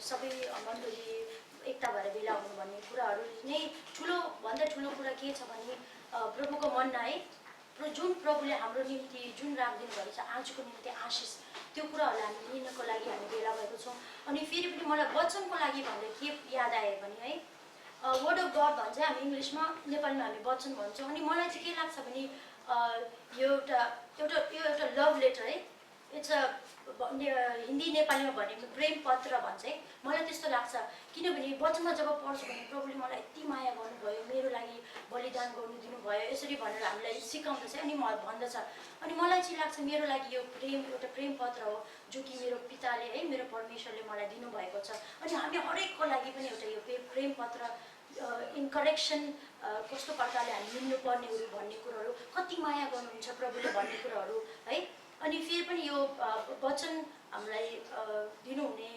सबै मण्डली एकता भएर भेला हुनु भन्ने कुराहरू नै भन्दा ठुलो कुरा के छ भने प्रभुको मनमा है जुन प्रभुले हाम्रो निम्ति जुन राखिदिनु भएको छ आजको निम्ति आशिष त्यो कुराहरूलाई हामी लिनको लागि हामी भेला भएको छौँ। अनि फेरि पनि मलाई वचनको लागि भन्दा के याद आयो भने है वर्ड अफ गड भन्छ हामी इङ्ग्लिसमा, नेपालीमा हामी वचन भन्छौँ। अनि मलाई चाहिँ के लाग्छ भने यो एउटा लभ लेटर है, इट्स अ हिन्दी नेपालीमा भने प्रेम पत्र भन्छ है। मलाई त्यस्तो लाग्छ किनभने वचनमा जब पढ्छु भने प्रभुले मलाई यति माया गर्नुभयो, मेरो लागि बलिदान गर्नु दिनुभयो यसरी भनेर हामीलाई सिकाउँदछ अनि भन्दछ। अनि मलाई चाहिँ लाग्छ मेरो लागि यो एउटा प्रेम पत्र हो जो कि मेरो पिताले है मेरो परमेश्वरले मलाई दिनुभएको छ। अनि हामी हरेकको लागि पनि एउटा यो प्रेम पत्र इन करेक्सन कस्तो प्रकारले हामी मिल्नुपर्नेहरू भन्ने कुराहरू कति माया गर्नुहुन्छ प्रभुले भन्ने कुराहरू है। अनि फेरि पनि यो वचन हामीलाई दिनुहुने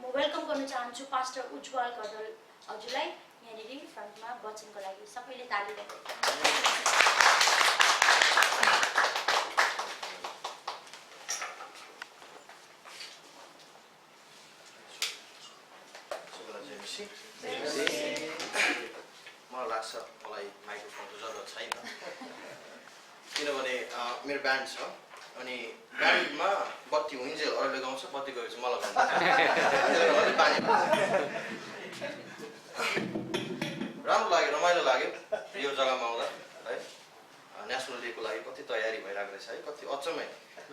म वेलकम गर्न चाहन्छु पास्टर उज्जवल गदल हजुरलाई यहाँनिर फ्रन्टमा वचनको लागि सबैले ताली बजाउँ। मलाई लाग्छ मलाई माइक्रोफोनको जरुरत छैन किनभने मेरो ब्यान्ड छ अनि ब्यान्डमा बत्ती हुन्जेल अरूले गाउँछ, बत्ती गएपछि मलाई गाउँछ पानी राम्रो लाग्यो, रमाइलो लाग्यो यो जग्गामा आउँदा है। नेसनल डेको लागि कति तयारी भइरहेको रहेछ है, कति अचम्मै।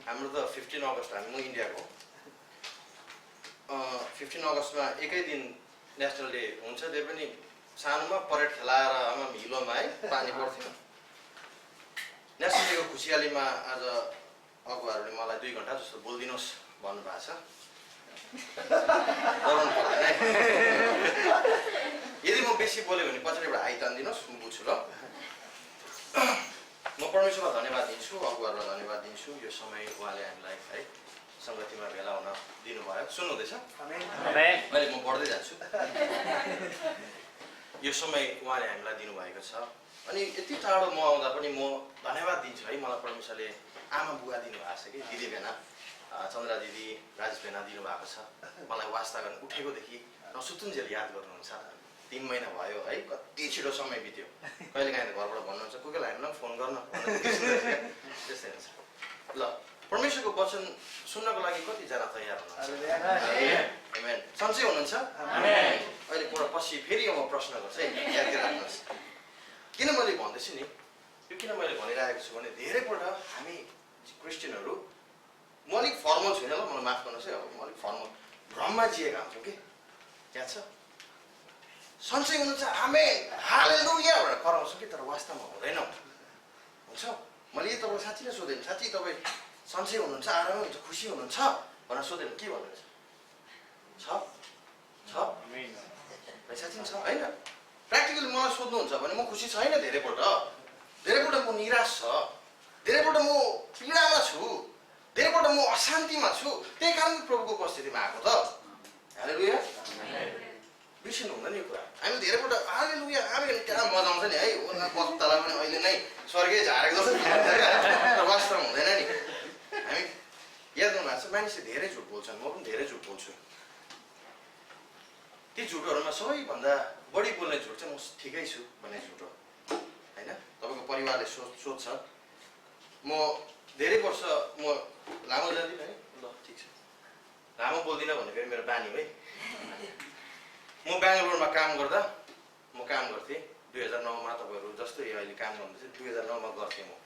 हाम्रो त 15 अगस्त म इन्डियाको 15 अगस्तमा एकै दिन नेसनल डे हुन्छ, त्यही पनि सानोमा परेड खेलाएर आमा हिलोमा है पानी पर्थ्यो। नेसनल डेको खुसियालीमा आज अगुवाहरूले मलाई 2 घन्टा जस्तो बोलिदिनुहोस् भन्नुभएको छ। यदि म बेसी बोल्यो भने पछाडिबाट आइ तानिदिनुहोस्, म बुझ्छु ल। म परमेश्वरलाई धन्यवाद दिन्छु, अगुवाहरूलाई धन्यवाद दिन्छु यो समय उहाँले हामीलाई है सङ्गतिमा भेला हुन दिनुभयो। सुन्नुहुँदैछ? अहिले म बढ्दै जान्छु। यो समय उहाँले हामीलाई दिनुभएको छ अनि यति टाढो म आउँदा पनि म धन्यवाद दिन्छु है। मलाई परमेश्वरले आमा बुवा दिनुभएको छ कि, दिदी भेना चन्द्रा दिदी राजेश भेना दिनुभएको छ। मलाई वास्ता गर्न उठेकोदेखि नसुतुन्जेल याद गर्नुहुन्छ। 3 महिना भयो है, कति छिटो समय बित्यो। कहिलेकाहीँ त घरबाट भन्नुहुन्छ कोही बेला हामीलाई फोन गर्न त्यस्तै हुन्छ। ल परमेश्वरको वचन सुन्नको लागि कतिजना तयार हुनुहुन्छ? आमेन। सन्चै हुनुहुन्छ? अहिले पछि फेरि म प्रश्न गर्छु है, याद गरिराख्नुहोस्। किन मैले भन्दैछु नि यो, किन मैले भनिरहेको छु भने धेरैपल्ट हामी क्रिस्चियनहरू, म अलिक फर्मल छुइनँ ल, मलाई माफ गर्नुहोस् है, अब म अलिक फर्मल भ्रममा जिएका हुन्छौँ कि। याद छ? सन्चै हुनुहुन्छ आमेन हालेलुया भनेर कराउँछौँ कि, तर वास्तवमा हुँदैन। हुन्छ मैले यही तपाईँलाई साँच्ची नै सोधेँ, साँच्ची तपाईँ सन्चै हुनुहुन्छ, आरामै हुन्छ, खुसी हुनुहुन्छ भनेर सोधेन, के भन्नुहुन्छ? छ साँच्ची छ होइन? प्र्याक्टिकली मलाई सोध्नुहुन्छ भने म खुसी छैन। धेरैपल्ट म निराश छ, धेरैपल्ट म पीडामा छु, धेरैपल्ट म अशान्तिमा छु। त्यही कारण प्रभुको उपस्थितिमा आएको त। हालेलुया। बिर्सिनु हुँदैन यो कुरा। हामी धेरैपल्ट हालेलुया आमेन त्यहाँ मजा आउँछ नि है, वक्तालाई पनि अहिले नै स्वर्गै झारेको जस्तो तर वास्तवमा हुँदैन नि। हामी याद गर्नुभएको छ मानिसले धेरै झुट बोल्छन्, म पनि धेरै झुट बोल्छु। ती झुटहरूमा सबैभन्दा बढी बोल्ने झुट चाहिँ म ठिकै छु भन्ने झुट हो होइन। तपाईँको परिवारले सोध्छ, म धेरै वर्ष म लामो जाँदिनँ है, ल ठिक छ, लामो बोल्दिनँ भनेको मेरो बानी है। म बेङ्गलोरमा काम गर्दा म काम गर्थेँ 2009मा, तपाईँहरू जस्तै अहिले काम गर्दैछ। 2009मा गर्थेँ, म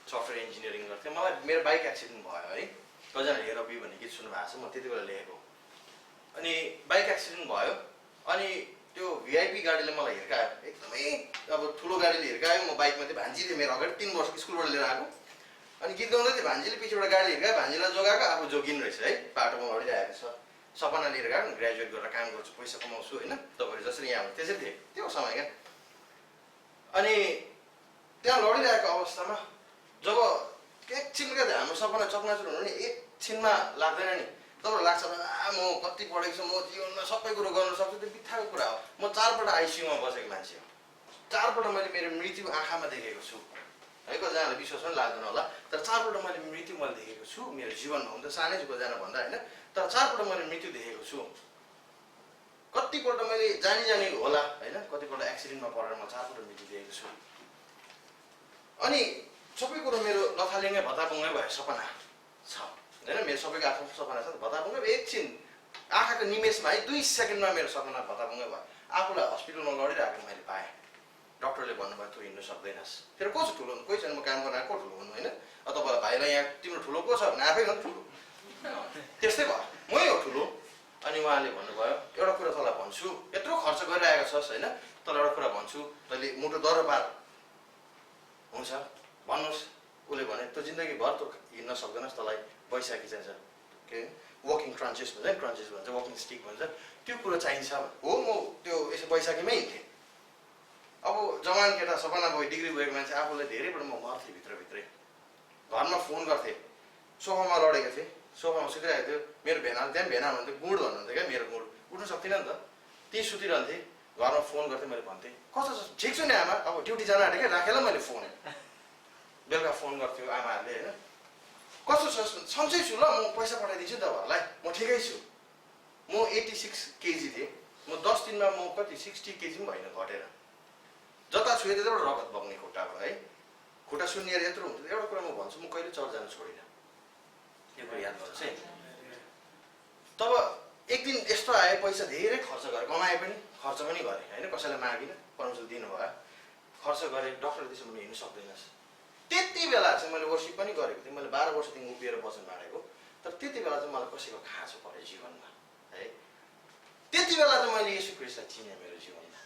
सफ्टवेयर इन्जिनियरिङ गर्थेँ। मलाई मेरो बाइक एक्सिडेन्ट भयो है, कतिजना हेर बी भन्ने गीत सुन्नुभएको छ, म त्यति बेला लेखेको। अनि बाइक एक्सिडेन्ट भयो अनि त्यो भिआइपी गाडीले मलाई हिर्कायो, एकदमै अब ठुलो गाडीले हिर्कायो। म बाइकमा थिएँ, भान्जी थियो मेरो अगाडि, 3 वर्ष स्कुलबाट लिएर आएको। अनि गीत गाउँदै थिएँ, भान्जीले पछिबाट गाडी हिर्कायो, भान्जीलाई जोगाएको, आफू जोगिनु रहेछ है, बाटोमा लडिरहेको छ। सपना लिएर गएको, ग्रेजुएट गरेर काम गर्छु, पैसा कमाउँछु होइन, तपाईँहरू जसरी यहाँ त्यसरी थिएँ त्यो समय क्या। अनि त्यहाँ लडिरहेको अवस्थामा जब एकछिनका हाम्रो सपना चकनाचुर हुनु नि एकछिनमा लाग्दैन नि। तपाईँलाई लाग्छ म कति पढेको छु, म जीवनमा सबै कुरो गर्न सक्छु, त्यो बित्थाको कुरा हो। म 4 पल्ट आइसियुमा बसेको मान्छे हो, 4 पल्ट मैले मेरो मृत्यु आँखामा देखेको छु। है कतिजनालाई विश्वास पनि लाग्दैन होला तर 4 पल्ट मैले मृत्यु देखेको छु मेरो जीवनमा हुन त सानै छु कतिजना भन्दा होइन तर 4 पल्ट मैले मृत्यु देखेको छु कतिपल्ट मैले जानी होला होइन कतिपल्ट एक्सिडेन्टमा परेर म 4 पल्ट मृत्यु देखेको छु अनि सबै कुरो मेरो लथालिङ्गै भताभुङ्गै भए सपना छ होइन मेरो सबैको आफ्नो सपना छ भताभुङ्गै एकछिन आँखाको निमेषमा है 2 सेकेन्डमा मेरो सपना भताभुङ्गै भयो आफूलाई हस्पिटलमा लडिरहेको मैले पाएँ डक्टरले भन्नुभयो तँ हिँड्नु सक्दैनस् तेरो को छ ठुलो कोही छैन म काम गर्न आएको ठुलो भन्नु होइन तपाईँलाई भाइलाई यहाँ तिम्रो ठुलो को छ भने आफै हो ठुलो त्यस्तै भयो मै हो ठुलो अनि उहाँले भन्नुभयो एउटा कुरा तँलाई भन्छु यत्रो खर्च गरिरहेको छस् होइन तँलाई एउटा कुरा भन्छु तैँले मुटु दरबार हुन्छ भन्नुहोस् उसले भने तँ जिन्दगीभर तँ हिँड्न सक्दैनस् तँलाई बैशाखी चाहिन्छ के वकिङ क्रन्चेस भन्छ क्रन्चेस भन्छ वकिङ स्टिक भन्छ त्यो कुरो चाहिन्छ हो म त्यो यसो बैशाखीमै हिँड्थेँ अब जवान केटा सपना भयो डिग्री भएको मान्छे आफूलाई धेरैपल्ट म मर्थेँ भित्रभित्रै घरमा फोन गर्थेँ सोफामा लडेको थिएँ सोफामा सुतिरहेको थियो मेरो भेना त्यहाँ भेना हुनुहुन्थ्यो गुड भन्नुहुन्थ्यो क्या मेरो गुड उठ्नु सक्दिनँ नि त त्यहीँ सुतिरहन्थेँ घरमा फोन गर्थेँ मैले भन्थेँ कस्तो छ ठिक छु नि आमा अब ड्युटी जान आँटेँ क्या राखेर मैले फोन बेलुका फोन गर्थ्यो आमाहरूले होइन कस्तो छ सन्चै छु ल म पैसा पठाइदिन्छु नि तपाईँहरूलाई म ठिकै छु म 86 केजी थिएँ म 10 दिनमा म कति 60 केजी पनि भएन घटेर जता छुए त्यताबाट रगत बग्ने खुट्टाबाट है खुट्टा सुन्निएर यत्रो हुन्छ एउटा कुरा म भन्छु म कहिले चर्च जानु छोडिनँ यो कुरा याद गर्नुहोस् है तब एक दिन यस्तो आयो पैसा धेरै खर्च गरेँ कमाएँ पनि खर्च पनि गरेँ होइन कसैलाई मागिनँ परमेश्वरले दिनुभयो खर्च गरेँ डक्टरले त्यसो भने हिँड्नु सक्दैनस् त्यति बेला चाहिँ मैले वर्सिप पनि गरेको थिएँ मैले 12 वर्षदेखि उभिएर वचन बाँडेको तर त्यति बेला चाहिँ मलाई कसैको खाँचो पऱ्यो जीवनमा है त्यति बेला चाहिँ मैले येशू ख्रीष्टलाई चिनेँ मेरो जीवनमा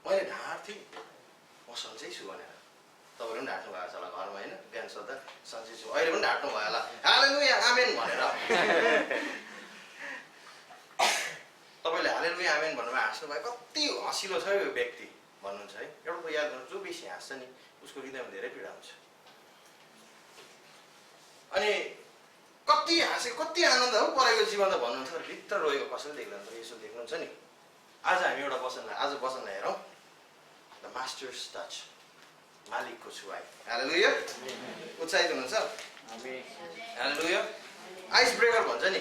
मैले ढाँट्थेँ म सन्चै छु भनेर तपाईँहरू पनि ढाँट्नु भएको छ होला घरमा होइन बिहान सोद्धा सन्चै छु अहिले पनि ढाँट्नु भयो होला हालेलुया आमेन भनेर तपाईँले हालेलुया आमेन भन्नुमा हाँस्नु भयो कति हँसिलो छ यो व्यक्ति भन्नुहुन्छ है एउटा कुरा याद गर्नु जो बेसी हाँस्छ नि उसको हृदयमा धेरै पीडा हुन्छ अनि कति हाँसेको कति आनन्द हो परेको जीवन त भन्नुहुन्छ तर भित्र रोएको कसैले देख्दैन त यसो देख्नुहुन्छ नि आज हामी एउटा वचनलाई हेरौँ द मास्टर्स टच मालिकको छुवाई हालेलुया उत्साहित हुनुहुन्छ हालेलुया आइस ब्रेकर भन्छ नि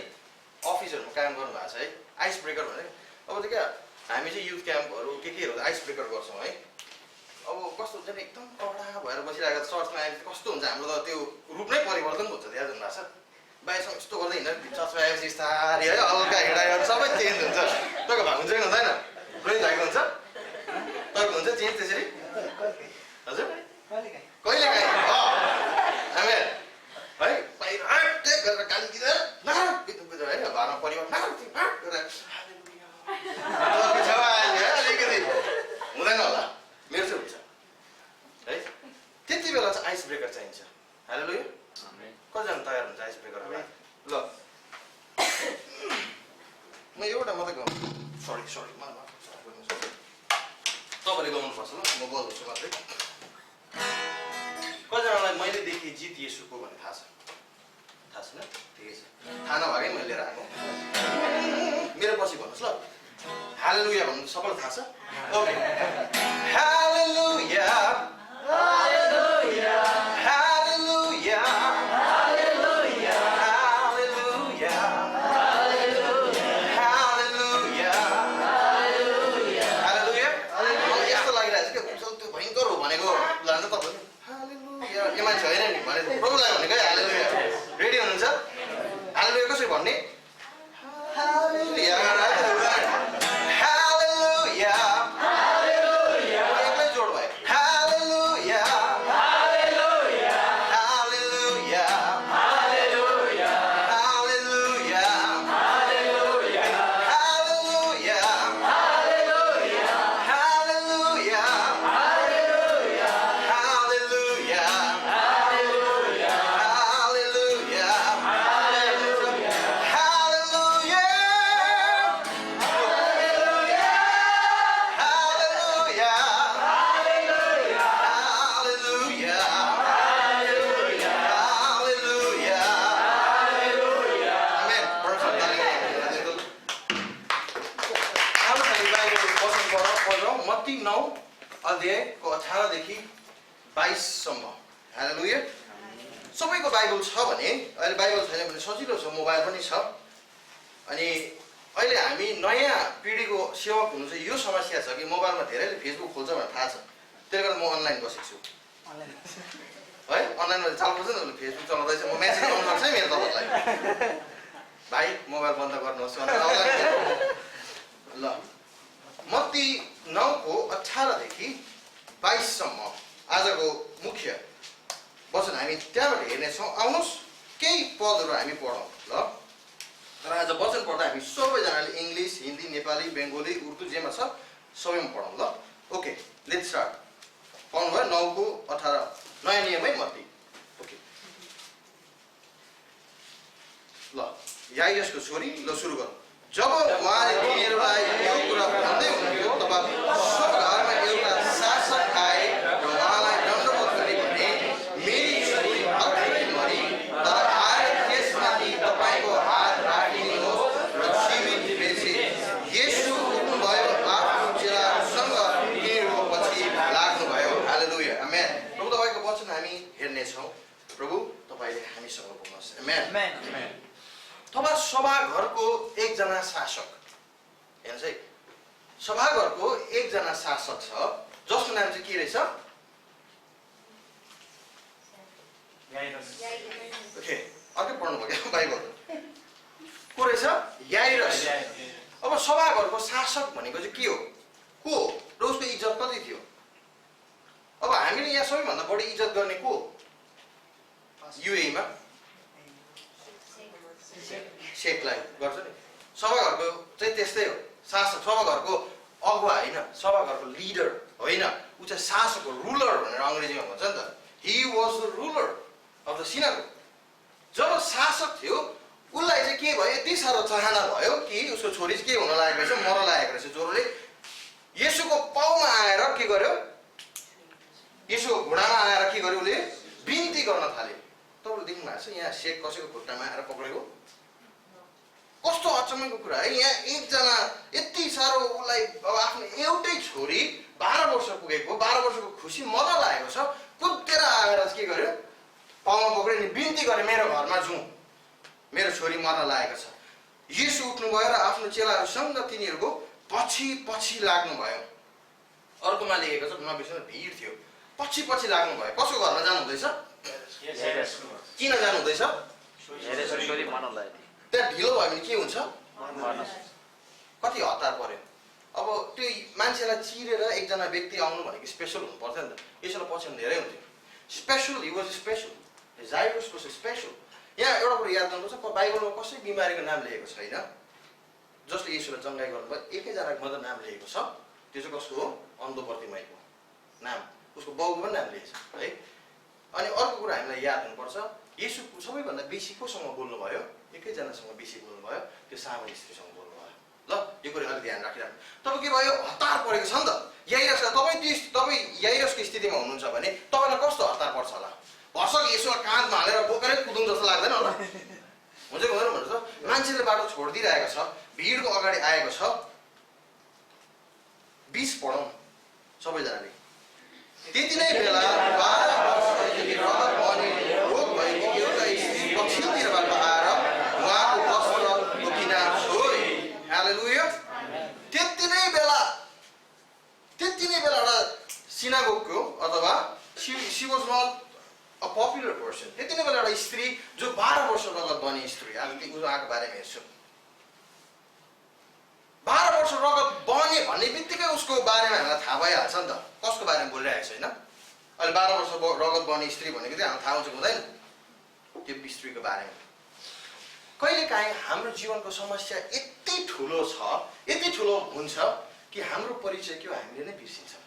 अफिसहरूमा काम गर्नु भएको छ है आइस ब्रेकर भन्छ अब त क्या हामी चाहिँ युथ क्याम्पहरू केहरू आइस ब्रेकर गर्छौँ है अब कस्तो हुन्छ नि एकदम कडा भएर बसिरहेको चर्चमा आएपछि कस्तो हुन्छ हाम्रो त त्यो रूप नै परिवर्तन हुन्छ त्यहाँ जानु भएको छ बाहिरसम्म यस्तो गर्दै हिँड्दा चर्चमा आएपछि बिस्तारै है हल्का हिँडाएर सबै चेन्ज हुन्छ तपाईँको भएको हुन्छ कि हुँदैन रोहित भएको हुन्छ तपाईँको हुन्छ चेन्ज त्यसरी हजुर कहिले काहीँ हामी है बाहिर गरेर गाली दिँदा होइन घरमा परिवार अलिकति हुँदैन होला मेरो चाहिँ हुन्छ है त्यति बेला चाहिँ आइस ब्रेकर चाहिन्छ हालेलुया कतिजना तयार हुन्छ आइस ब्रेकरलाई ल म एउटा मात्रै गाउँ सरी तपाईँले गाउनुपर्छ ल म बोल्दैछु मात्रै कतिजनालाई मैले देखेँ जित येशूको भन्ने थाहा छैन ठिकै छ थाहा नभएकै मैले लिएर आएको मेरो पछि भन्नुहोस् ल हालेलुया भन्नु सबैलाई थाहा छ ओके हालेलुया हालेलुया हालेलुया हालेलुया हालेलुया हालेलुया हालेलुया हालेलुया मलाई यस्तो लागिरहेको छ कि त्यो भयङ्कर हो भनेको लान्छ तपाईँ हालेलुया यो मान्छे होइन नि भने प्रभुलाई भनेको है हालेलुया रेडी हुनुहुन्छ हालेलुया कसरी भन्ने हालेलुया अध्यायको 18 देखि 22 सम्म हालेलुया। सबैको बाइबल छ भने, अहिले बाइबल छैन भने सजिलो छ, मोबाइल पनि छ। अनि अहिले हामी नयाँ पिँढीको सेवक हुनु चाहिँ यो समस्या छ कि मोबाइलमा धेरैले फेसबुक खोल्छ भनेर थाहा छ, त्यसले गर्दा म अनलाइन बसेको छु है। अनलाइनमा चाल्नुपर्छ नि, फेसबुक चलाउँदैछ, म मेसेज आउनु सक्छ है मेरो तपाईँलाई, भाइ मोबाइल बन्द गर्नुहोस् ल। मत्ती 9:18 देखि 22 सम्म आजको मुख्य वचन हामी त्यहाँबाट हेर्नेछौँ। आउनुहोस् केही पदहरू हामी पढौँ ल। तर आज वचन पढ्दा हामी सबैजनाले इङ्ग्लिस, हिन्दी, नेपाली, बेङ्गोली, उर्दू जेमा छ सबैमा पढौँ ल। Okay, let's start. पाउनुभयो 9:18 नयाँ नियम है मत्ती। ओके ल, याइरसको छोरी, ल सुरु गरौँ। जब उहाँले तिनीहरूलाई यो कुरा भन्दै हुनुहुन्थ्यो तब सब घरमा एउटा शासक आए र उहाँलाई दण्डवत गरे भने, मेरी छोरी भर्खरै मरी, तर आएर त्यसमाथि तपाईँको हात राखिदिनुहोस् र जीवित बेचे। येशू उठ्नुभयो, आफ्नो चेलाहरूसँग तिनीहरूको पछि लाग्नुभयो। हालेलुया, आमेन। प्रभु तपाईँको वचन हामी हेर्नेछौँ। प्रभु तपाईँले हामीसँग बोल्नुहोस्। आमेन। अथवा सभाघरको एकजना शासक, हेर्नुहोस् है, सभाघरको एकजना शासक छ जसको नाम चाहिँ के रहेछ? ओके, अर्कै पढ्नुभयो क्या बाइबल, को रहेछ? याइरस। अब सभाघरको शासक भनेको चाहिँ के हो, को र उसको इज्जत कति थियो? अब हामीले यहाँ सबैभन्दा बढी इज्जत गर्ने को युएईमा? शेखलाई गर्छ नि। सभाघरको चाहिँ त्यस्तै हो, शासक। सभाघरको अगुवा होइन, सभाघरको लिडर होइन, ऊ चाहिँ शासक हो, रुलर भनेर अङ्ग्रेजीमा भन्छ नि त। He was the ruler of the synagogue. जब शासक थियो उसलाई चाहिँ के भयो, यति साह्रो चाहना भयो कि उसको छोरी चाहिँ के हुन लागेको रहेछ, मर्न लागेको रहेछ। ज्वरोले येशूको पाउमा आएर के गर्यो, येशूको घुँडामा आएर के गर्यो, उसले बिन्ती गर्न थाल्यो। तपाईँले देख्नु भएको छ यहाँ शेख कसैको खुट्टामा आएर पक्रेको? कस्तो अचम्मको कुरा है। यहाँ एकजना यति साह्रो उसलाई अब आफ्नो एउटै छोरी 12 वर्ष पुगेको, 12 वर्षको खुसी मजा लागेको छ, कुदेर आएर के गर्यो, पाउमा पक्रियो नि बिन्ती गर्यो, मेरो घरमा जाउँ, मेरो छोरी मर्न लागेको छ। येशू उठ्नुभयो र आफ्नो चेलाहरूसँग तिनीहरूको पछि पछि लाग्नुभयो। अर्कोमा लेखेको छ, नबिर्सनु, भिड थियो, पछि पछि लाग्नुभयो। कसको घरमा जानुहुँदैछ? किन जानुहुँदैछ? त्यहाँ ढिलो भयो भने के हुन्छ? कति हतार पर्यो। अब त्यो मान्छेलाई चिरेर एकजना व्यक्ति आउनु भनेको स्पेसल हुनु पर्थ्यो नि त। यसोलाई पछ्याउनु धेरै हुन्थ्यो। Special, he was special, Jairus was special. यहाँ एउटा कुरो याद गर्नुपर्छ, बाइबलमा कसै बिमारीको नाम लेखेको छैन जसले यसोलाई जङ्गाई गर्नुभयो। एकैजनाको मात्र नाम लेखेको छ, त्यो चाहिँ कसको हो? अन्धो प्रतिमाईको नाम, उसको बाउको पनि नाम लेखेको छ है। अनि अर्को कुरा हामीलाई याद हुनुपर्छ, येशू सबैभन्दा बेसी कोसँग बोल्नुभयो? एकैजनासँग बेसी बोल्नुभयो, त्यो सानो स्त्रीसँग बोल्नुभयो। ल, यो कुरा अलिक ध्यान राखिराख्नु। तपाईँ के भयो, हतार परेको छ नि त। याइरस, तपाईँ याइरसको स्थितिमा हुनुहुन्छ भने तपाईँलाई कस्तो हतार पर्छ होला? भर्सक यसोलाई काँधमा हालेर बोकेरै कुदौँ जस्तो लाग्दैन होला? हुन्छ कि हुँदैन भन्नुहोस् त। मान्छेले बाटो छोडिदिइरहेको छ, भिडको अगाडि आएको छ। 20 पढौँ सबैजनाले। त्यति नै बेला 12 वर्षदेखि रगत बहने रोग भएको एउटा स्त्री पछिल्लोतिरबाट आएर उहाँको वस्त्र बोकिना छोए। हालेलुया। त्यति नै बेला एउटा सिनागोगको अथवा she was not a popular person. त्यति नै बेला एउटा स्त्री जो 12 वर्ष रगत बहने स्त्री, आज उहाँको बारेमा हेर्छु। 12 वर्ष रगत बहने भन्ने बित्तिकै उसको बारेमा हामीलाई थाहा भइहाल्छ नि त, कसको बारेमा बोलिरहेको छैन। अहिले 12 वर्ष रगत बहने स्त्री भनेको चाहिँ हामीलाई थाहा हुन्छ हुँदैन त्यो स्त्रीको बारेमा। कहिलेकाहीँ हाम्रो जीवनको समस्या यति ठुलो छ, यति ठुलो हुन्छ कि हाम्रो परिचय के हो हामीले नै बिर्सिन्छौँ।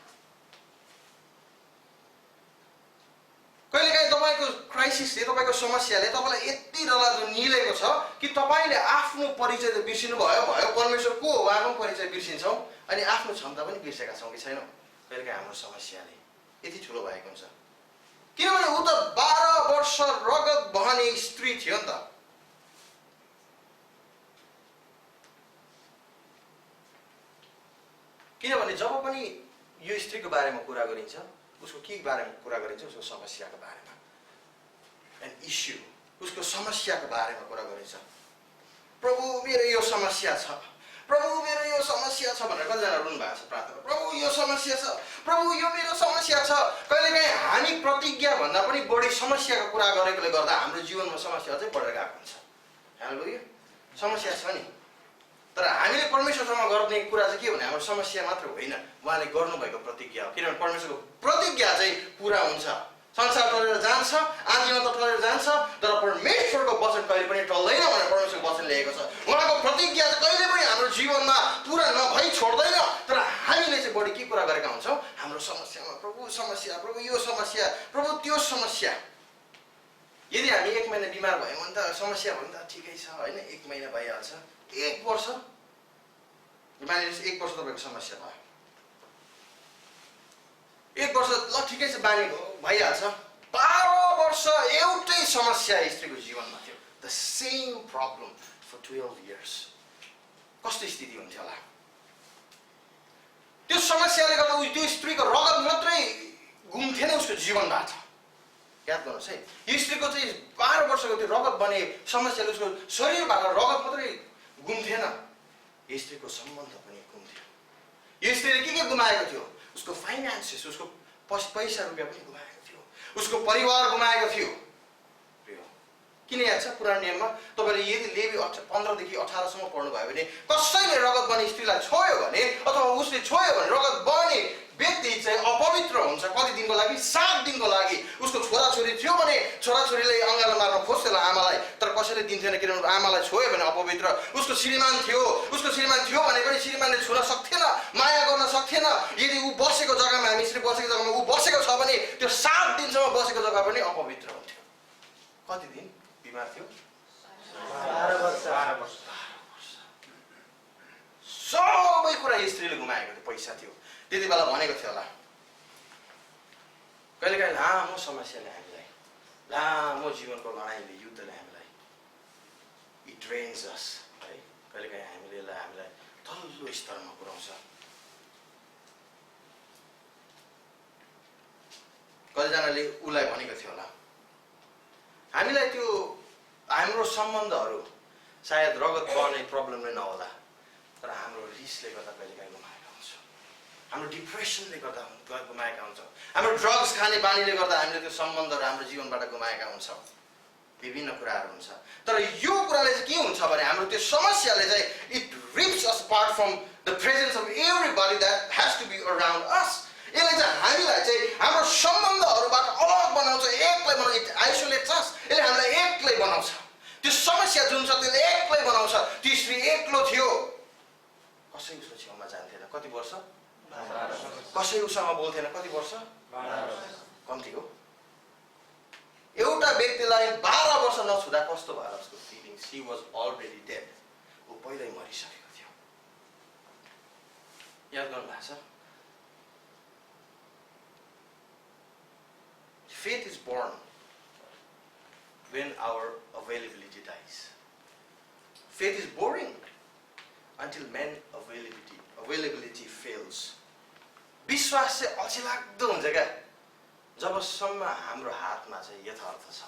कहिलेकाहीँ तपाईँको क्राइसिसले, तपाईँको समस्याले तपाईँलाई यति डरलाग्दो निलेको छ कि तपाईँले आफ्नो परिचय त बिर्सिनु भयो, परमेश्वर को हो उहाँको परिचय बिर्सिन्छौँ, अनि आफ्नो क्षमता पनि बिर्सेका छौँ कि छैनौँ। कहिलेकाहीँ हाम्रो समस्याले यति ठुलो भएको हुन्छ किनभने ऊ त 12 वर्ष रगत बहने स्त्री थियो नि त। किनभने जब पनि यो स्त्रीको बारेमा कुरा गरिन्छ, उसको के बारेमा कुरा गरिन्छ? उसको समस्याको बारेमा। इस्यु, उसको समस्याको बारेमा कुरा गरिन्छ। प्रभु मेरो यो समस्या छ, प्रभु मेरो यो समस्या छ भनेर कतिजना रुनु भएको छ प्रार्थना, प्रभु यो समस्या छ, प्रभु यो मेरो समस्या छ। कहिलेकाहीँ हामी प्रतिज्ञा भन्दा पनि बढी समस्याको कुरा गरेकोले गर्दा हाम्रो जीवनमा समस्या चाहिँ बढेर गएको हुन्छ। हालेलुया। समस्या छ नि, तर हामीले परमेश्वरसँग गर्ने कुरा चाहिँ के भने हाम्रो समस्या मात्र होइन, उहाँले गर्नुभएको प्रतिज्ञा हो। किनभने परमेश्वरको प्रतिज्ञा चाहिँ पुरा हुन्छ। संसार टलेर जान्छ, आदिमा त टलेर जान्छ, तर परमेश्वरको वचन कहिले पनि टल्दैन भनेर परमेश्वरको वचन लेखेको छ। उहाँको प्रतिज्ञा चाहिँ कहिले पनि हाम्रो जीवनमा पुरा नभई छोड्दैन। तर हामीले चाहिँ बढी के कुरा गरेका हुन्छौँ, हाम्रो समस्यामा प्रभु समस्या, प्रभु यो समस्या, प्रभु त्यो समस्या। यदि हामी 1 महिना बिमार भयौँ भने त समस्या भने त ठिकै छ होइन, 1 महिना भइहाल्छ। 1 वर्ष मानिलिनुहोस्, 1 वर्ष तपाईँको समस्या भयो, 1 वर्ष ल ठिकै छ बानी भइहाल्छ। 12 वर्ष एउटै समस्या स्त्रीको जीवनमा थियो, the same problem for 12 years. कस्तो स्थिति हुन्थ्यो होला? त्यो समस्याले गर्दा त्यो स्त्रीको रगत मात्रै घुम्थेन उसको जीवनबाट। याद गर्नुहोस् है, यो स्त्रीको चाहिँ 12 वर्षको त्यो रगत बने समस्याले उसको शरीरबाट रगत मात्रै घुम्थेन, यो स्त्रीको सम्बन्ध पनि घुम्थ्यो। यो स्त्रीले के गुमाएको थियो? उसको फाइनेन्सेस, उसको पैसा रुपियाँ पनि गुमाएको थियो, उसको परिवार गुमाएको थियो। किन याद छ पुरानो नियममा तपाईँले यदि लेवी 15 देखि 18 सम्म पढ्नुभयो भने कसैले रगत बन्ने स्त्रीलाई छोयो भने अथवा उसले छोयो भने रगत बन्ने व्यक्ति चाहिँ अपवित्र हुन्छ। कति दिनको लागि? 7 दिनको लागि। उसको छोराछोरी थियो भने छोराछोरीले अँगालो मार्न खोज्थेन आमालाई, तर कसैले दिन्थेन, किनभने आमालाई छोयो भने अपवित्र। उसको श्रीमान थियो, उसको श्रीमान थियो भने पनि श्रीमानले छुन सक्थेन, माया गर्न सक्थेन। यदि ऊ बसेको जग्गामा, हामी स्त्री बसेको जग्गामा ऊ बसेको छ भने त्यो 7 दिनसम्म बसेको जग्गा पनि अपवित्र हुन्थ्यो। कति दिन बिमार थियो? 12 वर्ष। सबै कुरा स्त्रीले गुमाएको थियो। पैसा थियो, त्यति बेला भनेको थियो होला, कहिलेकाहीँ लामो समस्याले हामीलाई, लामो जीवनको लडाइँले, युद्धले हामीलाई इट ड्रेन्स अस है। कहिलेकाहीँ हामीलाई तल्लो स्तरमा पुर्याउँछ। कतिजनाले उसलाई भनेको थियो होला, हामीलाई त्यो हाम्रो सम्बन्धहरू सायद रगत बढ्ने प्रब्लम नै नहोला, तर हाम्रो रिसले गर्दा कहिलेकाहीँ गुमाएका हुन्छ, हाम्रो डिप्रेसनले गर्दा गुमाएका हुन्छ, हाम्रो ड्रग्स खाने बानीले गर्दा हामीले त्यो सम्बन्धहरू हाम्रो जीवनबाट गुमाएका हुन्छौँ। विभिन्न कुराहरू हुन्छ। तर यो कुराले चाहिँ के हुन्छ भने हाम्रो त्यो समस्याले चाहिँ it rips us apart from the presence of everybody that has to be around us. यसले चाहिँ हामीलाई चाहिँ हाम्रो सम्बन्धहरूबाट अलग बनाउँछ, एक्लै बनाउँछ। इट आइसोलेट्स अस। यसले हामीलाई एक्लै बनाउँछ। त्यो समस्या जुन छ त्यसले एक्लै बनाउँछ। त्यो स्त्री एक्लो थियो, कसै उसको छेउमा जान्थेन। कति वर्ष? 12 वर्ष। कसै उसँग बोल्थेन। कति वर्ष? 12 वर्ष। कम्ती हो। एउटा व्यक्तिलाई 12 वर्ष नछुँदा कस्तो भयो उसको feelings? She was already dead. ऊ पहिल्यै मरिसकेको थियो। याद गर्नु भएको छ? Faith is born when our availability dies. Faith is boring until man availability fails. विश्वास चाहिँ अल्छी लाग्दो हुन्छ क्या जबसम्म हाम्रो हातमा चाहिँ यथार्थ छ।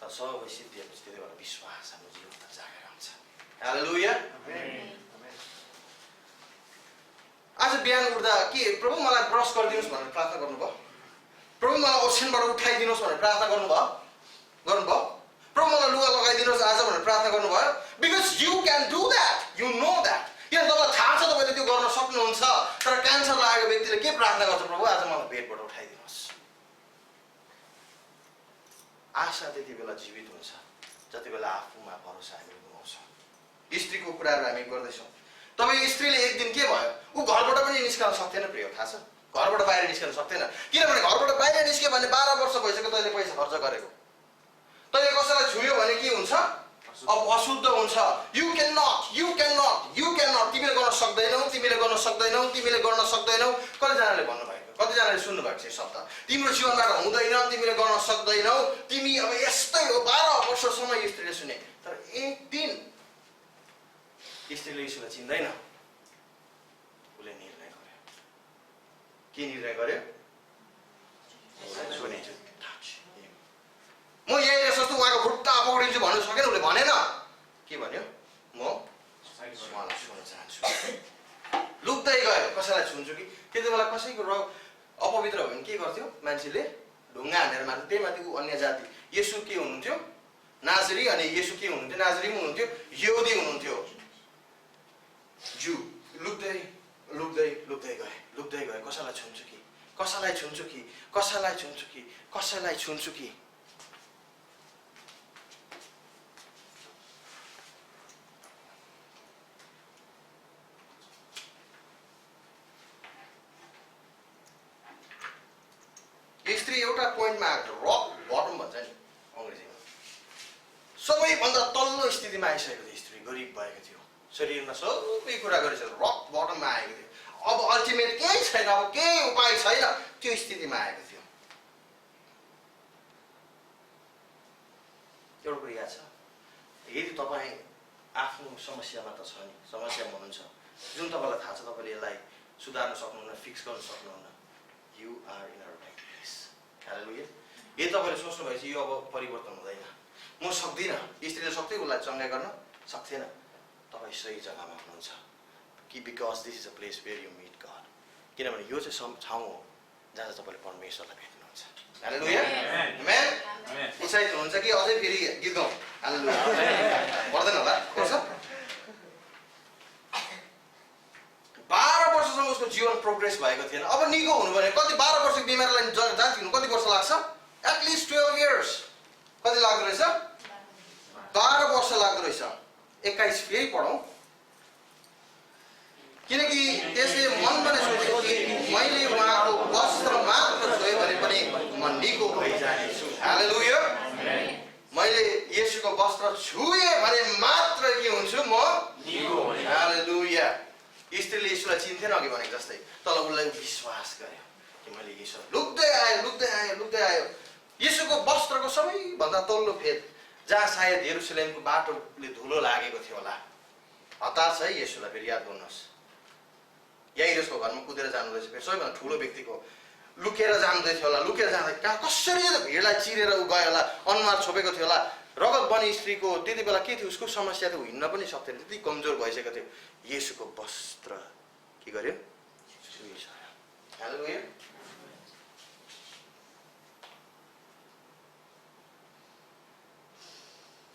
तर सबै सिद्धिएपछि त्यति बेला विश्वास हाम्रो जीवनमा जागेर आउँछ। हालेलुया। आज बिहान उठ्दा के प्रभु मलाई ब्रस गरिदिनुहोस् भनेर प्रार्थना गर्नुभयो? प्रभु मलाई ओछ्यानबाट उठाइदिनुहोस् भनेर प्रार्थना गर्नुभयो? प्रभु मलाई लुगा लगाइदिनुहोस् आज भनेर प्रार्थना गर्नुभयो? Because you can do that, you know that. किन तपाईँलाई थाहा छ तपाईँले त्यो गर्न सक्नुहुन्छ। तर क्यान्सर लागेको व्यक्तिले के प्रार्थना गर्छ? प्रभु आज मलाई बेडबाट उठाइदिनुहोस्। आशा त्यति बेला जीवित हुन्छ जति बेला आफूमा भरोसा हामीले गुमाउँछौँ। स्त्रीको कुराहरू हामी गर्दैछौँ। तपाईँ स्त्रीले एक दिन के भयो? ऊ घरबाट पनि निस्कन सक्थेन। प्रिय थाहा छ? घरबाट बाहिर निस्कन सक्थेन। किनभने घरबाट बाहिर निस्क्यो भने 12 वर्ष भइसक्यो तैँले पैसा खर्च गरेको। तैँले कसैलाई छुयो भने के हुन्छ? अब अशुद्ध हुन्छ। You can not. तिमीले गर्न सक्दैनौ। कतिजनाले भन्नुभएको, कतिजनाले सुन्नुभएको छ यो शब्द, तिम्रो जीवनबाट हुँदैन, तिमीले गर्न सक्दैनौ, तिमी अब यस्तै हो। 12 वर्षसम्म यो स्त्रीले सुने। तर एक दिन स्त्रीले यीशुलाई चिन्दैन। उसले निर्णय गर्यो। के निर्णय गर्यो? म यही पक्रिन्छु भन्नु सकेन, उसले भनेन। के भन्यो? म उहाँलाई छुन चाहन्छु। लुक्दै गयो, कसैलाई छुन्छु कि। त्यति बेला कसैको अपवित्र भयो भने के गर्थ्यो? मान्छेले ढुङ्गा हानेर मार्थ्यो। त्यही माथि ऊ अन्य जाति। येशू के हुनुहुन्थ्यो? नाजरी। अनि येशू के हुनुहुन्थ्यो? नाजरी पनि हुनुहुन्थ्यो, यहुदी हुनुहुन्थ्यो, जु। लुक्दै गए। कसैलाई छुन्छु कि, कसैलाई छुन्छु कि, कसैलाई छुन्छु कि, कसैलाई छुन्छु कि। स्त्री एउटा पोइन्टमा आएको थियो, रक बटम भन्छ नि अङ्ग्रेजीमा। सबैभन्दा तल्लो स्थितिमा आइसकेको थियो स्त्री, गरिब भएको थियो, शरीरमा सबै कुरा गरेछ, रक बटममा आएको थियो। अब अल्टिमेट केही छैन, अब केही उपाय छैन, त्यो स्थितिमा आएको थियो। एउटा कुरा याद छ, यदि तपाईँ आफ्नो समस्यामा त छ नि, समस्यामा हुनुहुन्छ, जुन तपाईँलाई थाहा छ तपाईँले यसलाई सुधार्न सक्नुहुन्न, फिक्स गर्न सक्नुहुन्न, you are in a right place. Hallelujah. यदि तपाईँले सोच्नु भएछ यो अब परिवर्तन हुँदैन, म सक्दिनँ, स्त्रीले सक्थ्यो उसलाई चङ्गाइ गर्न सक्थेन, तपाईँ सही जग्गामा हुनुहुन्छ कि because this is a place where you meet God. किनभने यो चाहिँ ठाउँ हो जहाँ चाहिँ तपाईँले परमेश्वरलाई भेट्नुहुन्छ। हालेलुया। आमेन। उत्साहित हुनुहुन्छ कि अझै फेरि गीत गाउँ? हालेलुया। पर्दैन होला, पर्छ। 12 वर्षसम्म उसको जीवन प्रोग्रेस भएको थिएन। अब निको हुनु भने कति 12 वर्षको बिमारीलाई जाति हुनु कति वर्ष लाग्छ? At least 12 years. कति लाग्दो रहेछ? 12 वर्ष लाग्दो रहेछ। 21 फेरि पढौँ। किनकि त्यसले मनमा नै सोचेको कि मैले उहाँको वस्त्र मात्र छोएँ भने पनि म निको भइजानेछु। हालेलुया। मैले येशूको वस्त्र छुएँ भने मात्र के हुन्छु? म निको हुन्छु। हालेलुया। स्त्रीले येशूलाई चिन्थेन अघि भनेको जस्तै, तर उसलाई विश्वास गर्यो कि मैले येशू लुक्दै आयो। येशूको वस्त्रको सबैभन्दा तल्लो फेद जहाँ सायद यरुशलेमको बाटोले धुलो लागेको थियो होला। हतार छ है येशूलाई, फेरि याद गर्नुहोस्। याइरसको घरमा कुदेर जानुहुँदैछ, फेरि सबैभन्दा ठुलो व्यक्तिको लुकेर जानुहुँदै थियो होला। लुकेर जाँदा कहाँ कसरी भिडलाई चिरेर ऊ गयो होला, अनुहार छोपेको थियो होला। रगत बनी स्त्रीको त्यति बेला के थियो? उसको समस्या थियो, हिँड्न पनि सक्थेन, त्यति कमजोर भइसकेको थियो। येशूको वस्त्र के गर्यो? छुइसक्यो। हालेलुया।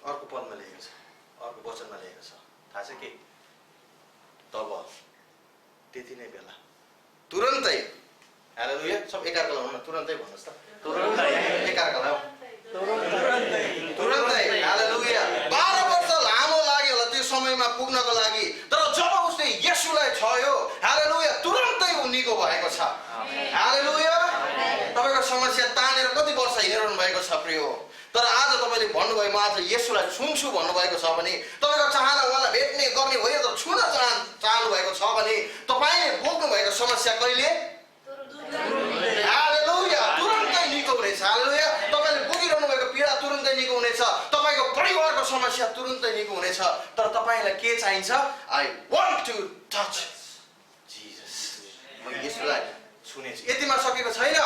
अर्को पदमा लेखेको छ, अर्को वचनमा लेखेको छ, थाहा छ के? तब त्यति नै बेला तुरन्तै। हालेलुया। सब एकार्कालाई भन्नु, तुरन्तै भन्नुहोस् त। तुरन्तै। एकार्कालाई तुरन्तै। हालेलुया। 12 वर्ष लामो लाग्यो होला त्यो समयमा पुग्नको लागि, तर जब उसले येशूलाई छयो, हालेलुया, तुरन्तै ऊ निको भएको छ। हालेलुया। तपाईँको समस्या तानेर कति वर्ष हिँडिरहनु भएको छ प्रियो, तर आज तपाईँले भन्नुभयो म आज येशूलाई छुन्छु भन्नुभएको छ भने, तपाईँको चाहना उहाँलाई भेट्ने गर्ने भयो, तर छुन चाहनु भएको छ भने तपाईँले बोक्नु भएको समस्या कहिले? हालेलुया। तुरन्तै निको हुनेछ। हालेलुया। तपाईँले बोकिरहनु भएको पीडा तुरन्तै निको हुनेछ। तपाईँको परिवारको समस्या तुरन्तै निको हुनेछ। तर तपाईँलाई के चाहिन्छ? I want to touch Jesus. म येशूलाई छुनेछु। यतिमा सकेको छैन?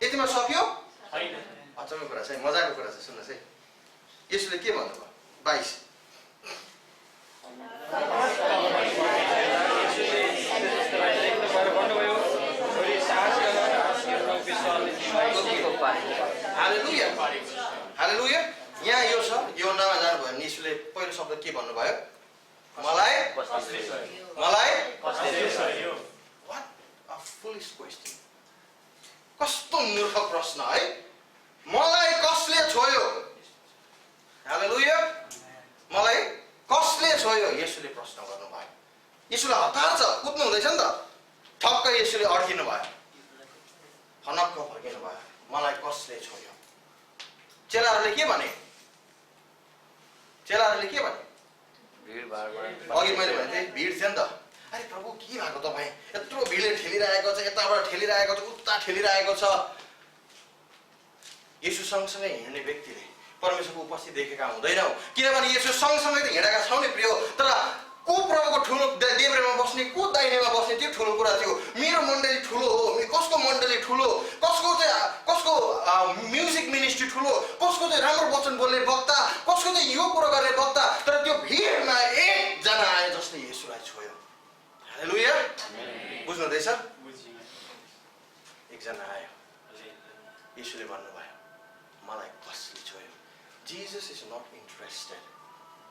यतिमा सक्यो? अचम्मको कुरा छ, मजाको कुरा छ, सुन्नुहोस् है। येशूले के भन्नुभयो? 22 हालेलुया। हालेलुया। यहाँ यो छ, यो नाममा जानुभयो भने येशूले पहिलो शब्द के भन्नुभयो? मलाई What a foolish question. कस्तो मूर्ख प्रश्न है। मलाई कसले छोयो? हालेलुया। मलाई कसले छोयो? येशूले प्रश्न गर्नुभयो। येशूलाई हतार छ, कुद्नु हुँदैछ नि त। ठक्क येशूले अड्किनु भयो, फनक्क फर्किनु भयो। मलाई कसले छोयो? चेलाहरूले के भने? अघि मैले भने थिएँ भिड थियो नि त। अरे प्रभु के भएको तपाईँ? यत्रो भिडले ठेलिरहेको छ, यताबाट ठेलिरहेको छ, उता ठेलिरहेको छ। येशू सँगसँगै हिँड्ने व्यक्तिले परमेश्वरको उपस्थिति देखेका हुँदैनौ, किनभने येशू सँगसँगै त हिँडेका छौँ नि प्रियो। तर को प्रभुको ठुलो देब्रेमा बस्ने, को दाहिनेमा बस्ने, त्यो ठुलो कुरा थियो। मेरो मण्डली ठुलो हो, कसको मण्डली ठुलो, कसको म्युजिक मिनिस्ट्री ठुलो, कसको चाहिँ राम्रो वचन बोल्ने वक्ता, कसको चाहिँ यो कुरो गर्ने वक्ता, तर त्यो भिडमा एकजना आयो जसले येशूलाई छोयो। हालेलुया। बुझ्नुहुँदैछ? एकजना आयो, येशूले भन्नुभयो मलाई कसले छोयो। Jesus is not interested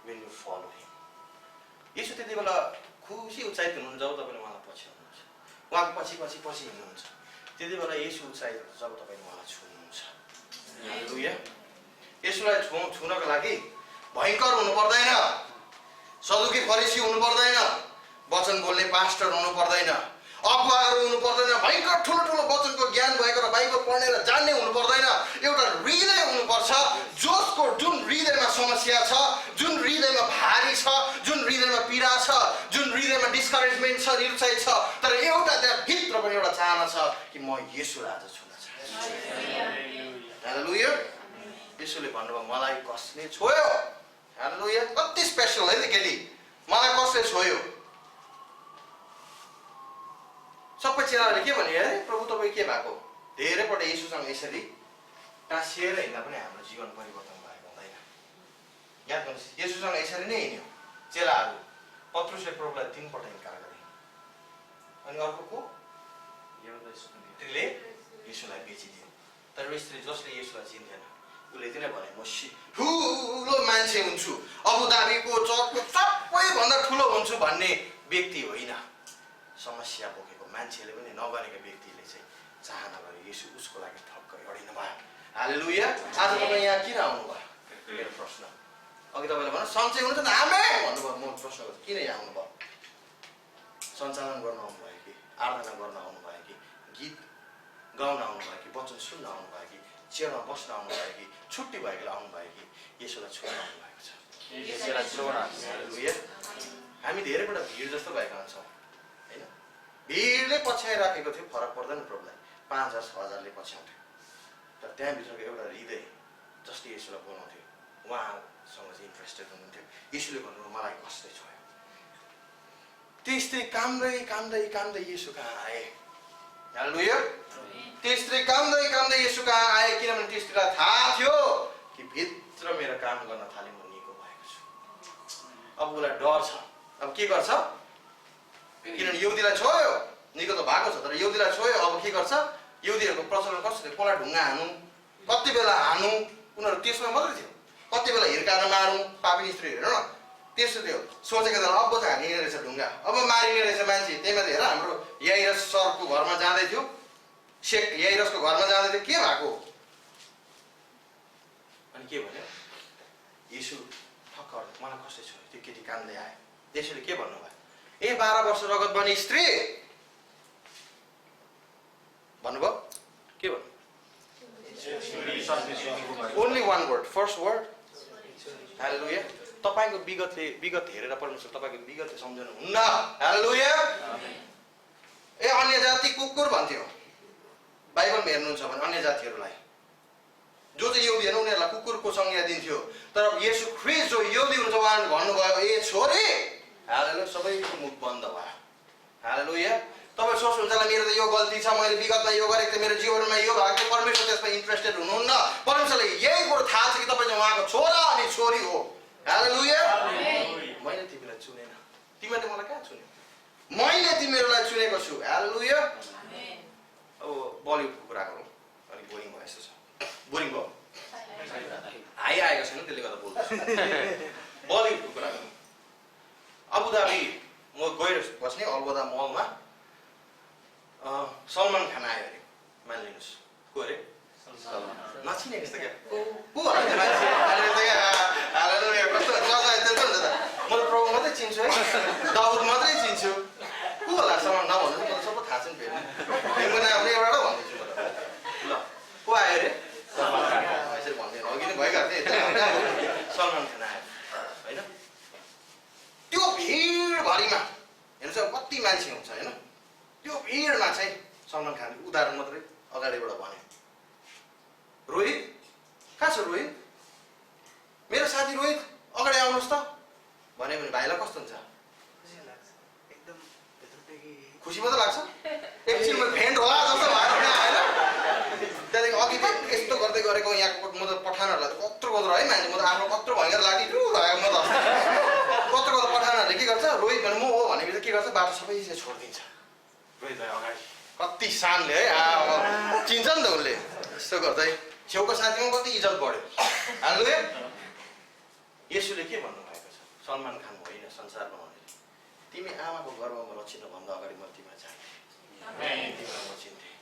when you follow him. येशू त्यति बेला खुसी उत्साहित हुनुहुन्छ जब तपाईँले उहाँलाई पछि हुनुहुन्छ, उहाँको पछि हिँड्नुहुन्छ। त्यति बेला येशू उत्साहित हुन्छ जब तपाईँले उहाँलाई छुनुहुन्छ। हालेलुया। येशूलाई छुनको लागि भयङ्कर हुनु पर्दैन, सदुकी फरिसी हुनु पर्दैन, वचन बोल्ने पास्टर हुनु पर्दैन, अगुवाहरू हुनु पर्दैन, भयङ्कर ठुलो ठुलो वचनको ज्ञान भएको र बाइबल पढ्ने र जान्ने हुनु पर्दैन। एउटा हृदय हुनुपर्छ जसको जुन हृदयमा समस्या छ, जुन हृदयमा भारी छ, जुन हृदयमा पीडा छ, जुन हृदयमा डिस्करेजमेन्ट छ, निरुत्साह छ, तर एउटा त्यहाँ भित्र पनि एउटा चाहना छ कि म येशूलाई आज छुन चाहन्छु। हालेलुया। येशूले भन्नुभयो मलाई कसले छोयो। हालेलुया। कति स्पेसल है त केटी, मलाई कसले छोयो। सबै चेलाहरूले के भने अरे प्रभु तपाईँ के भएको। धेरैपल्ट येशूसँग यसरी टाँसिएर हिँड्दा पनि हाम्रो जीवन परिवर्तन भएको हुँदैन। याद गर्नुहोस्, येशूसँग यसरी नै हिँड्यो चेलाहरू। पत्रुसले प्रभुलाई 3 पल्ट इन्कार गरे, अनि अर्को को स्त्रीले येशूलाई बेचिदियो। तर स्त्री जसले येशूलाई चिन्थेन उसले यति नै भने म ठुलो मान्छे हुन्छु, अबुधाबीको चर्चको सबैभन्दा ठुलो हुन्छु भन्ने व्यक्ति होइन। समस्या बोकेको मान्छेले पनि नगरेको व्यक्तिले चाहिँ चाहना गरे येशू उसको लागि ठक्क अडिनु भयो। हालेलुया। आज तपाईँ यहाँ किन आउनुभयो मेरो प्रश्न। अघि तपाईँले भन्नु सन्चै हुनुहुन्छ त आमेन भन्नुभयो। म प्रश्न गर्छु किन यहाँ आउनुभयो। सञ्चालन गर्न आउनुभयो कि, आराधना गर्न आउनुभयो कि, गीत गाउन आउनुभयो कि, वचन सुन्न आउनुभयो कि, चेयरमा बस्न आउनुभयो कि, छुट्टी भएकोले आउनुभयो कि येशूलाई छोड्न आउनुभएको छ। हालेलुया। हामी धेरैपल्ट भिड जस्तो भएका हुन्छौँ होइन। भिडले पछ्याइराखेको थियो, फरक पर्दैन प्रभुलाई। 5000 6000ले पछ्याउँथ्यो, तर त्यहाँभित्रको एउटा हृदय जसले येशूलाई बोलाउँथ्यो उहाँसँग चाहिँ इन्ट्रेस्टेड हुनुहुन्थ्यो। येशूले भन्नुभयो मलाई कसले छोयो। त्यो स्त्री कामदै कामदै कामदै येशू कहाँ आए। हालेलुया। त्यो स्त्री कामदै कामदै येशू कहाँ आए, किनभने त्यो स्त्रीलाई थाहा थियो कि भित्र मेरो काम गर्न थाले म निको भएको छु। अब उसलाई डर छ, अब के गर्छ। किनभने यहुदीलाई छोयो, निको त भएको छ, तर यहुदीलाई छोयो। अब के गर्छ, यहुदीहरूको प्रचलन कस्तो थियो, कसलाई ढुङ्गा हानु, कति बेला हानु, उनीहरू त्यसमा मात्रै थियो। कति बेला हिर्काएर मारौँ, पापिनी स्त्री हेर न त्यस्तो थियो। सोचेको त अब त हानिने रहेछ ढुङ्गा, अब मारिने रहेछ मान्छे। त्यही माथि हेर हाम्रो याइरस सरको घरमा जाँदै थियो, शेख याइरसको घरमा जाँदै थियो, के भएको। अनि के भन्यो येशू ठक्क मलाई कसले छोयो। त्यो केटी कामले आयो। येशूले के भन्नुभयो, ए 12 वर्ष रगत बनी स्त्री भन्नुभयो। के भन्नु, only one word, first word. Hallelujah. तपाईँको विगत हेरेर परमेश्वर तपाईँको विगतले सम्झनु हुन्न। हालेलुया। ए अन्य जाति कुकुर भन्थ्यो बाइबलमा हेर्नुहुन्छ भने। अन्य जातिहरूलाई जो चाहिँ यहुदी होइन उनीहरूलाई कुकुरको संज्ञा दिन्थ्यो। तर येशू ख्रिस्ट जो यहुदी हुन्छ उहाँले भन्नुभयो ए छोरी। हालेलुया। सबैको मुख बन्द भयो। हालेलुया। तपाईँ सोच्नुहुन्छ होला मेरो त यो गल्ती छ, मैले विगतमा यो गरेको थिएँ, मेरो जीवनमा यो भएको थियो। परमेश्वर त्यसमा इन्ट्रेस्टेड हुनुहुन्न। परमेश्वरले यही कुरो थाहा छ कि तपाईँ चाहिँ उहाँको छोरा अनि छोरी हो। हालेलुया। मैले तिमीलाई चुनेन, तिमीले मलाई कहाँ चुन्यौ, मैले तिमीहरूलाई चुनेको छु। हालेलुया। अब बलिउडको कुरा गरौँ, अलिक बोरिङ भयो जस्तो छ। बोरिङ भयो, हाई आएको छैन त्यसले गर्दा बोल्दैछु। बलिउडको कुरा गरौँ। अबुधाबी म गएर बस्ने अलगोदा मलमा सलमान खान आयो अरे, मानिलिनुहोस्। को अरे, नचिनेको जस्तो क्या, को होला त्यो मान्छे। म त प्रभु मात्रै चिन्छु है, दाउद मात्रै चिन्छु, को होला सलमान नभन्नु, मलाई सबै थाहा छ नि फेरि। मेरो नाम एउटा भन्दैछु म त। ल को आयो अरे, यसरी भन्दैन, अघि नै भइगएको थिएँ। सलमान खान आयो होइन। त्यो भिडभरिमा हेर्नुहोस् अब कति मान्छे हुन्छ होइन। त्यो भिडमा चाहिँ सलमान खानले उदाहरण मात्रै अगाडिबाट भन्यो, रोहित कहाँ छ रोहित, मेरो साथी रोहित अगाडि आउनुहोस् त भन्यो भने भाइलाई कस्तो हुन्छ। एकदम खुसी मात्रै लाग्छ, एकछिनमा फेन्ट होला जस्तो भयो होइन। त्यहाँदेखि अघि यस्तो गर्दै गर्दै गरेको यहाँको म त पठानहरूलाई त कत्रो कत्रो है मान्छे म त आफ्नो कत्रो भयङ्कर लागिरु लाग्यो म त कत्रो कत्रो पठानहरूले के गर्छ रोहित भने म हो भनेपछि के गर्छ बाटो सबै छोडिदिन्छ रोहित भाइ अगाडि कति शानले है चिन्छ नि त उसले यस्तो गर्दै छेउको साथीमा कति इज्जत बढ्यो हालेलुया येशूले के भन्नुभएको छ सलमान खान होइन संसार बनाउने तिमी आमाको गर्भमा रचिनुभन्दा अगाडि म तिमीलाई चाहेँ तिमीलाई म चिन्थेँ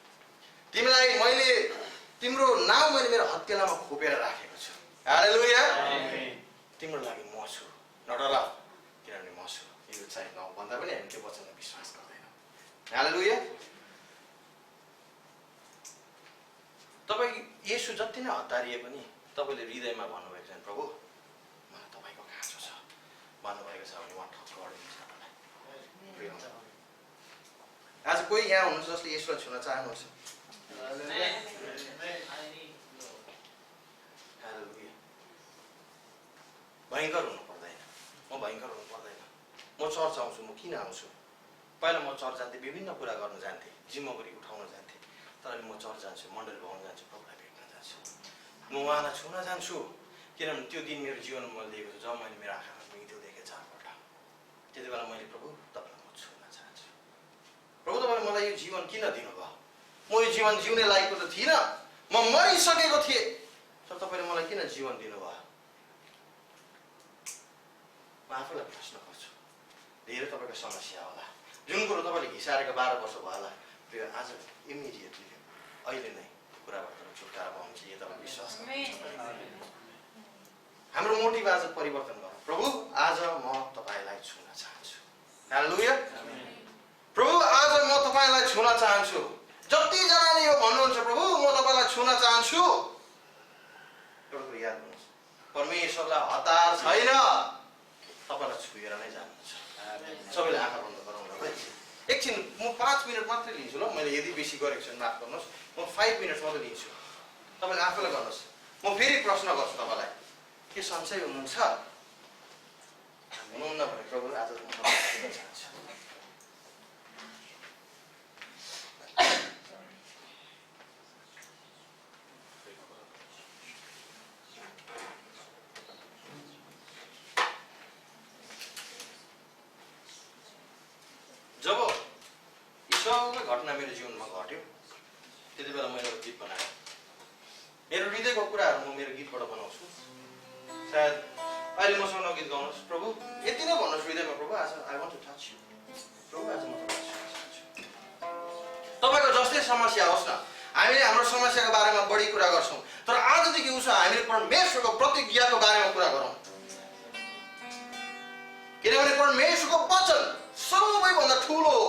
तिमीलाई मैले तिम्रो नाउँ मैले मेरो हत्केलामा खोपेर राखेको छु हालेलुया तिम्रो लागि म छु नडरा किनभने म छु यो चाहिँ भन्दा पनि हामी त्यो वचनमा विश्वास गर्दैनौँ हालेलुया तपाईँ येशू जति नै हतारिए पनि तपाईँले हृदयमा भन्नुभएको छ प्रभु मलाई तपाईँको खाँचो छ भन्नुभएको छ भने उहाँ ठक्क अडिन्छ तपाईँलाई आज कोही यहाँ हुनुहुन्छ जसले येशूलाई छुन चाहनुहुन्छ भयङ्कर हुनु पर्दैन म भयङ्कर हुनु पर्दैन म चर्च आउँछु म किन आउँछु पहिला म चर्च जान्थेँ विभिन्न कुरा गर्न जान्थेँ जिम्मेवारी उठाउन जान्थेँ तर म चर्च जान्छु मण्डली भवन जान्छु प्रभुलाई भेट्न जान्छु म उहाँलाई छुन जान्छु किनभने त्यो दिन मेरो जीवनमा मैले लिएको छु जब मैले मेरो आँखामा मृत्यु देखेँ 4 पल्ट त्यति बेला मैले प्रभु तपाईँलाई म छुन चाहन्छु प्रभु तपाईँले मलाई यो जीवन किन दिनुभयो म यो जीवन जिउने लायकको त थिइनँ म मरिसकेको थिएँ तर तपाईँले मलाई किन जीवन दिनुभयो म आफूलाई प्रश्न गर्छु धेरै तपाईँको समस्या होला जुन कुरो तपाईँले घिसारेको 12 वर्ष भयो होला त्यो आज इमिडिएटली अहिले नै कुराबाट तपाईँ छुटकारा पाउनुहुन्छ यो तपाईँ विश्वास गर्नुहुन्छ हाम्रो मोटिभ आज परिवर्तन गरौँ प्रभु आज म तपाईँलाई छुन चाहन्छु हालेलुया प्रभु आज म तपाईँलाई छुन चाहन्छु जतिजनाले यो भन्नुहुन्छ प्रभु म तपाईँलाई छुन चाहन्छु एउटा कुरो याद गर्नुहोस् परमेश्वरलाई हतार छैन तपाईँलाई छुएर नै जानुहुन्छ सबैले आँखा बन्द गरौँ ल एकछिन म 5 मिनट मात्रै लिन्छु ल मैले यदि बेसी गरेको छु माफ गर्नुहोस् म 5 मिनट मात्रै लिन्छु तपाईँले आफैलाई गर्नुहोस् म फेरि प्रश्न गर्छु तपाईँलाई के सन्चै हुनुहुन्छ हुनुहुन्न भने प्रभु आज म तपाईँलाई छुन चाहन्छु जब यी सबै घटना मेरो जीवनमा घट्यो त्यति बेला मैले गीत बनाएँ मेरो हृदयको कुराहरू म मेरो गीतबाट बनाउँछु सायद अहिले मसँग नगीत गाउनुहोस् प्रभु यति नै भन्नुहोस् हृदयमा प्रभु आज I want to touch you प्रभु आज म तपाईँलाई छुन चाहन्छु तपाईँको जस्तै समस्या होस् न हामीले हाम्रो समस्याको बारेमा बढी कुरा गर्छौँ तर आजदेखि उसो हामीले परमेश्वरको प्रतिज्ञाको बारेमा कुरा गरौँ किनभने परमेश्वरको वचन सबैभन्दा ठुलो हो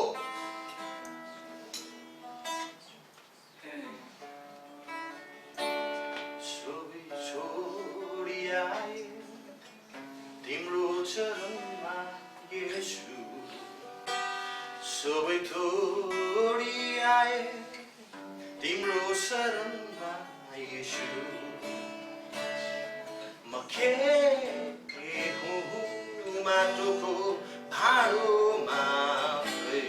तिम्रो चरणमा येशू सबै छोडी आए तिम्रो शरणमा येशू म के हुँ माटोको भाँडो मात्रै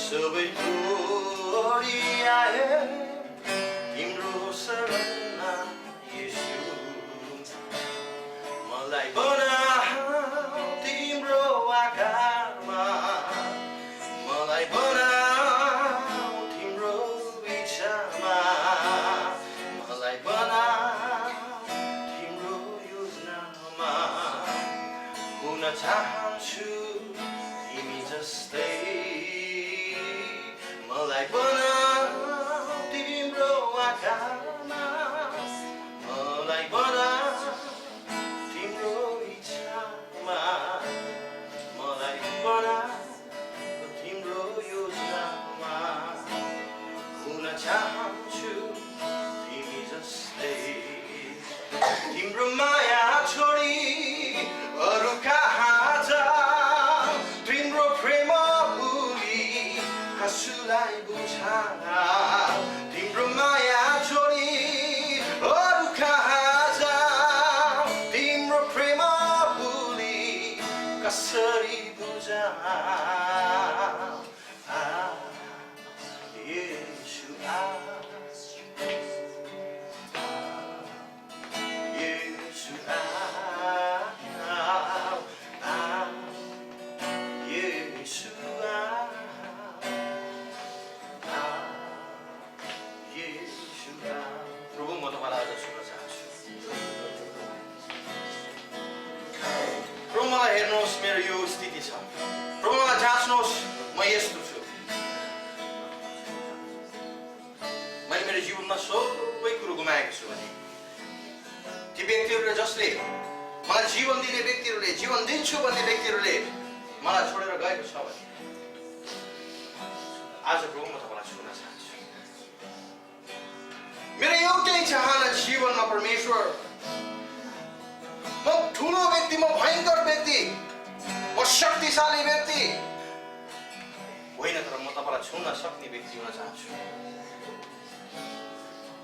सबै छोडी आए तिम्रो शरणमा येशू मलाई बनाऊ तिम्रो आकारमा मलाई बनाऊ तिम्रो इच्छामा मलाई बनाऊ तिम्रो योजनामा हुन चाहन्छु तिमी जस्तै मलाई बनाऊ तिम्रो आकारमा मलाई बनाऊ तिम्रो इच्छामा मलाई बनाऊ तिम्रो योजनामा हुन चाहन्छु तिमी जस्तै तिम्रो माया छोडी अरू कहाँ जाऊ तिम्रो प्रेम भुली कसुलाई बुझा तिम्रो माया छोडी अरू कहाँ जाऊ तिम्रो प्रेम भुली कसरी बुझा येशू मलाई हेर्नुहोस्, मेरो यो स्थिति छ। प्रभु मलाई जाँच्नुहोस्, म यस्तो छु। मैले मेरो जीवनमा सबै कुरो गुमाएको छु भने ती व्यक्तिहरूले, जसले मलाई जीवन दिने व्यक्तिहरूले, जीवन दिन्छु भन्ने व्यक्तिहरूले मलाई छोडेर गएको छ भने आज प्रभु म तपाईँलाई छुन चाहन्छु। मेरो एउटै चाहना जीवनमा परमेश्वर, म ठुलो व्यक्ति, म भयङ्कर व्यक्ति, म शक्तिशाली व्यक्ति होइन, तर म तपाईँलाई छुन सक्ने व्यक्ति हुन चाहन्छु।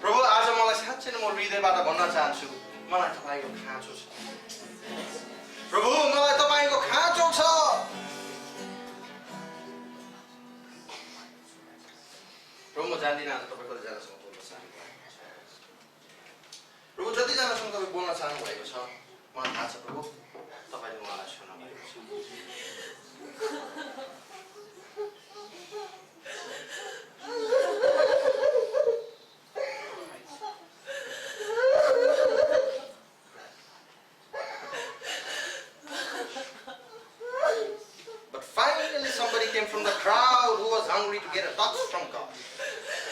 प्रभु आज मलाई साँच्चै नै म हृदयबाट भन्न चाहन्छु, मलाई तपाईँको खाँचो छ। प्रभु मलाई तपाईँको खाँचो छ। प्रभु म जान्दिनँ आज तपाईँ कतिजनासँग बोल्न चाहनु भएको छ। प्रभु जतिजनासँग तपाईँ बोल्न चाहनु भएको छ मलाई थाहा छ। प्रभु तपाईँले उहाँलाई छुन भएको छ। From the crowd who was hungry to get a touch from God.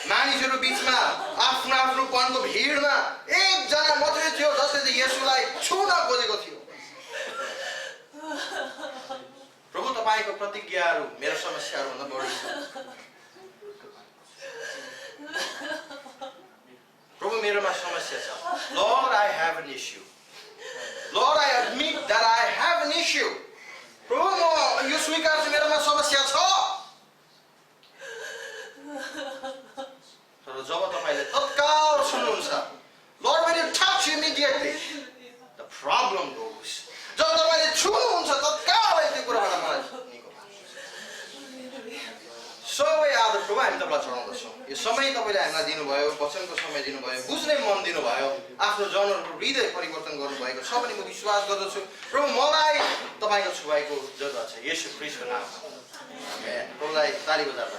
मानिसहरू बीचमा आफ्नो आफ्नोपनको भिडमा एकजना मात्रै थियो जसले चाहिँ येशूलाई छुन खोजेको थियो। प्रभु तपाईँको प्रतिज्ञाहरू मेरो समस्याहरूभन्दा बढी छ। प्रभु मेरोमा समस्या छ। Lord, I have an issue. Lord, I admit that I have an issue. प्रभु म यो स्वीकार छु, मेरोमा समस्या छ। तर जब तपाईँले तत्काल सुन्नुहुन्छ, Lord, when you touch immediately, the problem goes. जब तपाईँले छुनुहुन्छ तत्कालै त्यो कुराबाट मलाई निको लाग्छ। सबै आदर प्रभु हामी तपाईँलाई चढाउँदछौँ। यो समय तपाईँले हामीलाई दिनुभयो, वचनको समय दिनुभयो, बुझ्ने मन दिनुभयो, आफ्नो जनहरूको हृदय परिवर्तन गर्नुभएको छ भने म विश्वास गर्दछु। प्रभु मलाई तपाईँको छुवाईको जरुरत छ, येशू ख्रीष्टको नाममा। आमेन। प्रभुलाई ताली बजाएर